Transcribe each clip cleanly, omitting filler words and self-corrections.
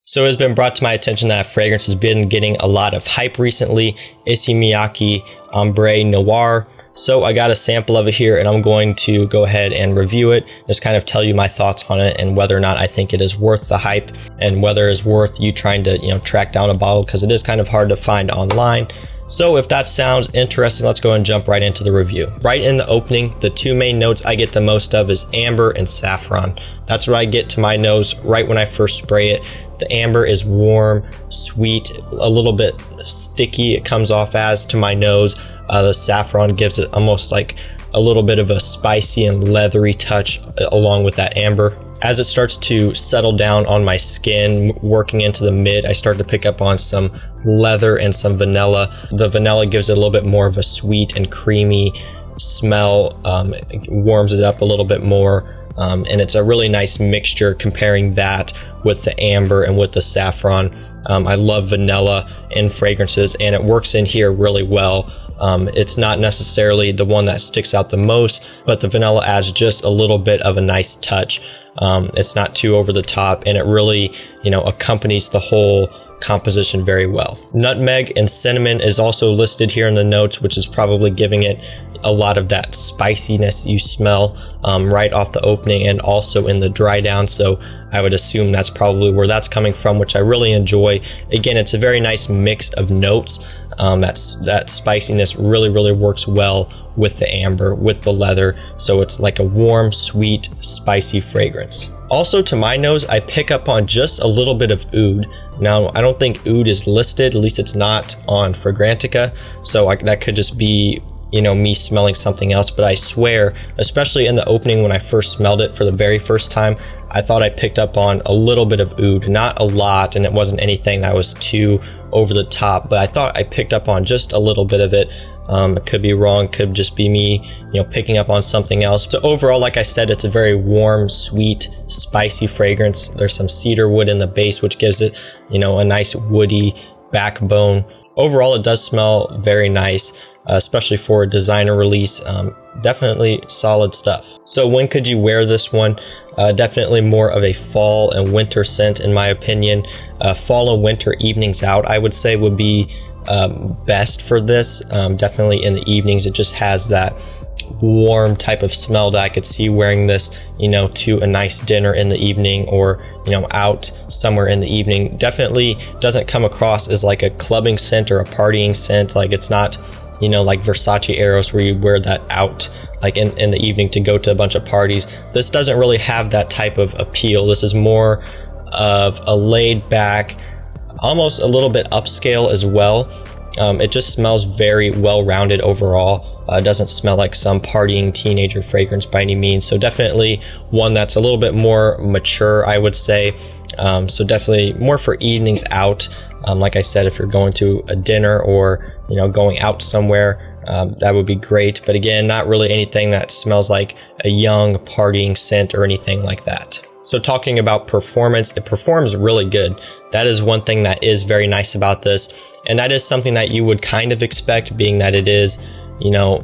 So it's been brought to my attention that fragrance has been getting a lot of hype recently, 𝗦𝗢𝗓𝗓𝗓 Noir. So I got a sample of it here and I'm going to go ahead and review it, just kind of tell you my thoughts on it and whether or not I think it is worth the hype and whether it's worth you trying to, track down a bottle, because it is kind of hard to find online. So if that sounds interesting, let's go and jump right into the review. Right in the opening, the two main notes I get the most of is amber and saffron. That's what I get to my nose right when I first spray it. The amber is warm, sweet, a little bit sticky it comes off as to my nose. The saffron gives it almost like a little bit of a spicy and leathery touch along with that amber. As it starts to settle down on my skin, working into the mid, I start to pick up on some leather and some vanilla. The vanilla gives it a little bit more of a sweet and creamy smell. It warms it up a little bit more. And it's a really nice mixture comparing that with the amber and with the saffron. I love vanilla in fragrances and it works in here really well. It's not necessarily the one that sticks out the most, but the vanilla adds just a little bit of a nice touch. It's not too over the top and it really, accompanies the whole composition very well. Nutmeg and cinnamon is also listed here in the notes, which is probably giving it a lot of that spiciness you smell right off the opening and also in the dry down. So I would assume that's probably where that's coming from, which I really enjoy. Again, it's a very nice mix of notes. That spiciness really works well with the amber, with the leather. So it's like a warm, sweet, spicy fragrance. Also to my nose, I pick up on just a little bit of oud. Now, I don't think oud is listed, at least it's not on Fragrantica. So that could just be me smelling something else, but I swear, especially in the opening when I first smelled it for the very first time, I thought I picked up on a little bit of oud, not a lot, and it wasn't anything that was too over the top, but I thought I picked up on just a little bit of it. It could be wrong, could just be me, picking up on something else. So overall, like I said, it's a very warm, sweet, spicy fragrance. There's some cedar wood in the base, which gives it, a nice woody backbone. Overall, it does smell very nice, especially for a designer release. Definitely solid stuff. So when could you wear this one? Definitely more of a fall and winter scent in my opinion. Fall and winter evenings out, I would say, would be best for this. Definitely in the evenings, it just has that warm type of smell that I could see wearing this, to a nice dinner in the evening or, out somewhere in the evening. Definitely doesn't come across as like a clubbing scent or a partying scent. Like it's not, like Versace Eros where you wear that out like in the evening to go to a bunch of parties. This doesn't really have that type of appeal. This is more of a laid back, almost a little bit upscale as well. It just smells very well-rounded overall. It doesn't smell like some partying teenager fragrance by any means. So definitely one that's a little bit more mature, I would say. So definitely more for evenings out. Like I said, if you're going to a dinner or, going out somewhere, that would be great. But again, not really anything that smells like a young partying scent or anything like that. So talking about performance, it performs really good. That is one thing that is very nice about this. And that is something that you would kind of expect, being that it is,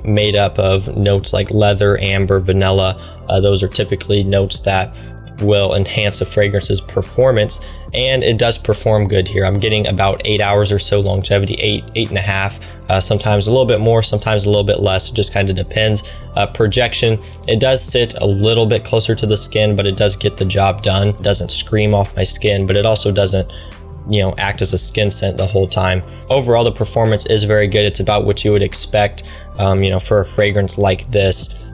made up of notes like leather, amber, vanilla. Those are typically notes that will enhance a fragrance's performance, and it does perform good here. I'm getting about 8 hours or so longevity, 8.5, sometimes a little bit more, sometimes a little bit less. It just kind of depends. Projection, it does sit a little bit closer to the skin, but it does get the job done. It doesn't scream off my skin, but it also doesn't act as a skin scent the whole time. Overall, the performance is very good. It's about what you would expect, for a fragrance like this.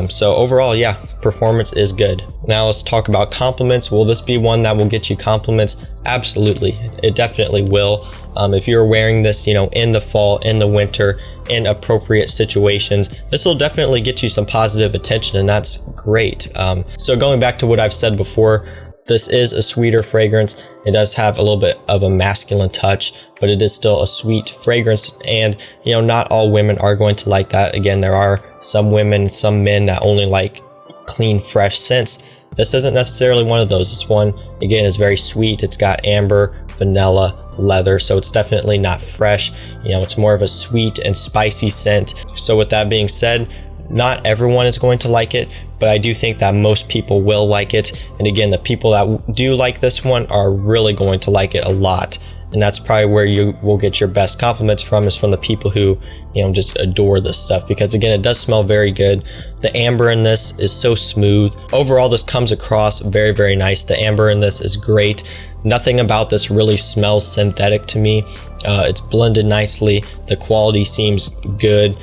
So overall, yeah, performance is good. Now let's talk about compliments. Will this be one that will get you compliments? Absolutely, it definitely will. If you're wearing this, in the fall, in the winter, in appropriate situations, this will definitely get you some positive attention, and that's great. So going back to what I've said before, this is a sweeter fragrance. It does have a little bit of a masculine touch, but it is still a sweet fragrance. And, not all women are going to like that. Again, there are some women, some men that only like clean, fresh scents. This isn't necessarily one of those. This one, again, is very sweet. It's got amber, vanilla, leather, so it's definitely not fresh. It's more of a sweet and spicy scent. So with that being said, not everyone is going to like it, but I do think that most people will like it. And again, the people that do like this one are really going to like it a lot. And that's probably where you will get your best compliments from, is from the people who, you know, just adore this stuff, because again, it does smell very good. The amber in this is so smooth. Overall, this comes across very, very nice. The amber in this is great. Nothing about this really smells synthetic to me. It's blended nicely. The quality seems good.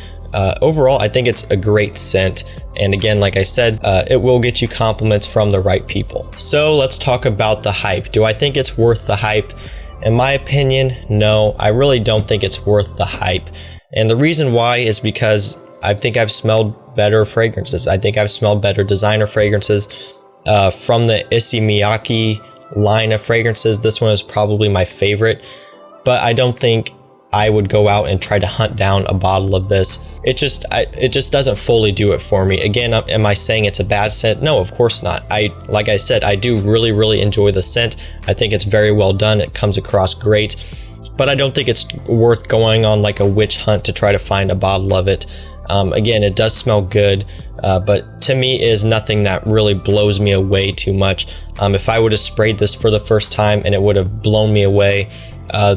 Overall, I think it's a great scent. And again, like I said, it will get you compliments from the right people. So let's talk about the hype. Do I think it's worth the hype? In my opinion, no, I really don't think it's worth the hype. And the reason why is because I think I've smelled better fragrances. I think I've smelled better designer fragrances. From the 𝗦𝗢𝗖𝗜𝗔𝗟 line of fragrances, this one is probably my favorite, but I don't think I would go out and try to hunt down a bottle of this. It just doesn't fully do it for me. Again, am I saying it's a bad scent? No, of course not. Like I said, I do really, really enjoy the scent. I think it's very well done. It comes across great, but I don't think it's worth going on like a witch hunt to try to find a bottle of it. Again, it does smell good, but to me is nothing that really blows me away too much. If I would have sprayed this for the first time and it would have blown me away,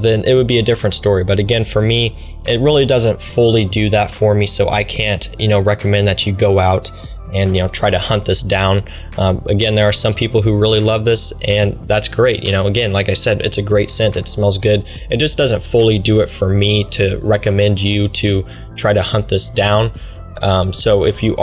then it would be a different story. But again, for me, it really doesn't fully do that for me, so I can't, you know, recommend that you go out and, you know, try to hunt this down. Again, there are some people who really love this, and that's great. You know, again, like I said, it's a great scent. It smells good. It just doesn't fully do it for me to recommend you to try to hunt this down. So if you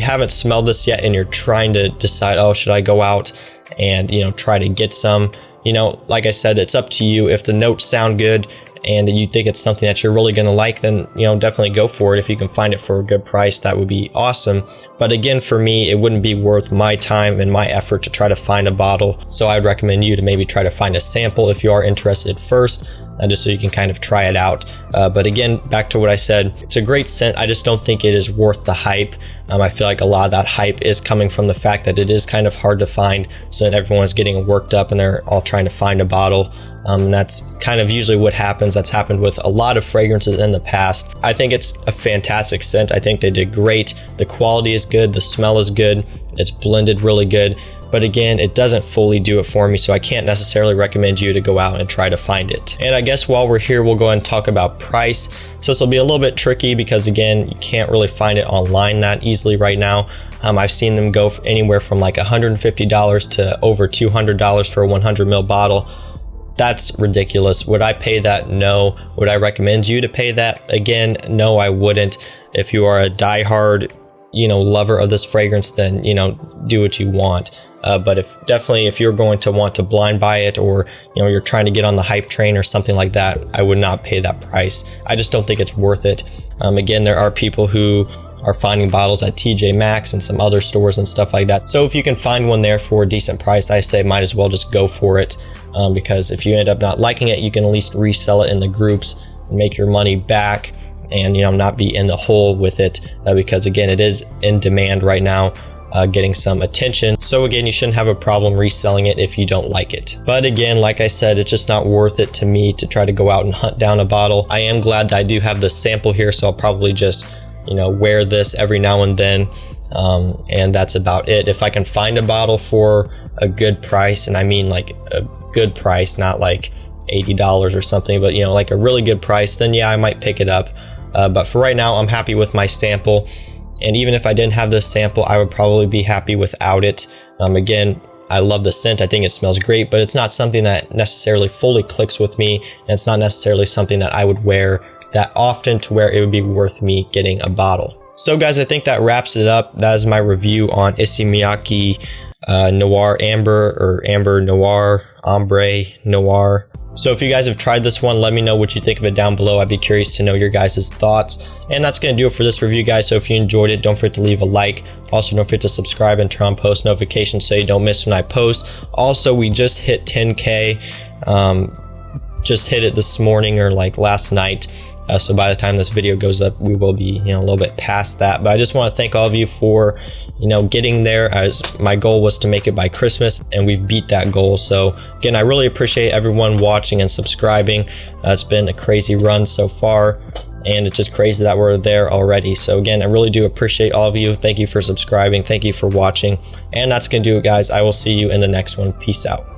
haven't smelled this yet and you're trying to decide, oh, should I go out and, you know, try to get some, you know, like I said, it's up to you. If the notes sound good and you think it's something that you're really going to like, then, you know, definitely go for it. If you can find it for a good price, that would be awesome. But again, for me, it wouldn't be worth my time and my effort to try to find a bottle. So I'd recommend you to maybe try to find a sample if you are interested first, just so you can kind of try it out. But again, back to what I said, it's a great scent. I just don't think it is worth the hype. I feel like a lot of that hype is coming from the fact that it is kind of hard to find, so that everyone's getting worked up and they're all trying to find a bottle. And that's kind of usually what happens. That's happened with a lot of fragrances in the past. I think it's a fantastic scent. I think they did great. The quality is good. The smell is good. It's blended really good. But again, it doesn't fully do it for me, so I can't necessarily recommend you to go out and try to find it. And I guess while we're here, we'll go ahead and talk about price. So this will be a little bit tricky because, again, you can't really find it online that easily right now. I've seen them go anywhere from like $150 to over $200 for a 100 ml bottle. That's ridiculous. Would I pay that? No. Would I recommend you to pay that? Again, no, I wouldn't. If you are a diehard, you know, lover of this fragrance, then, you know, do what you want. But if you're going to want to blind buy it, or, you know, you're trying to get on the hype train or something like that, I would not pay that price. I just don't think it's worth it. Again, there are people who are finding bottles at TJ Maxx and some other stores and stuff like that. So if you can find one there for a decent price, I say might as well just go for it, because if you end up not liking it, you can at least resell it in the groups and make your money back, and, you know, not be in the hole with it, because again, it is in demand right now, getting some attention. So again, you shouldn't have a problem reselling it if you don't like it. But again, like I said, it's just not worth it to me to try to go out and hunt down a bottle. I am glad that I do have the sample here, so I'll probably just, you know, wear this every now and then, and that's about it. If I can find a bottle for a good price, and I mean like a good price, not like $80 or something, but, you know, like a really good price, then yeah, I might pick it up. But for right now, I'm happy with my sample. And even if I didn't have this sample, I would probably be happy without it. Again, I love the scent. I think it smells great, but it's not something that necessarily fully clicks with me. And it's not necessarily something that I would wear that often to where it would be worth me getting a bottle. So guys, I think that wraps it up. That is my review on 𝗦𝗢𝗖𝗜𝗔𝗟 Noir Ambre, or Amber Noir, Ombre Noir. So if you guys have tried this one, let me know what you think of it down below. I'd be curious to know your guys' thoughts. And that's going to do it for this review, guys. So if you enjoyed it, don't forget to leave a like. Also, don't forget to subscribe and turn on post notifications so you don't miss when I post. Also, we just hit 10K. Just hit it this morning, or like last night. So by the time this video goes up, we will be, you know, a little bit past that. But I just want to thank all of you for, you know, getting there, as my goal was to make it by Christmas, and we've beat that goal. So again, I really appreciate everyone watching and subscribing. It's been a crazy run so far, and it's just crazy that we're there already. So again, I really do appreciate all of you. Thank you for subscribing. Thank you for watching. And that's going to do it, guys. I will see you in the next one. Peace out.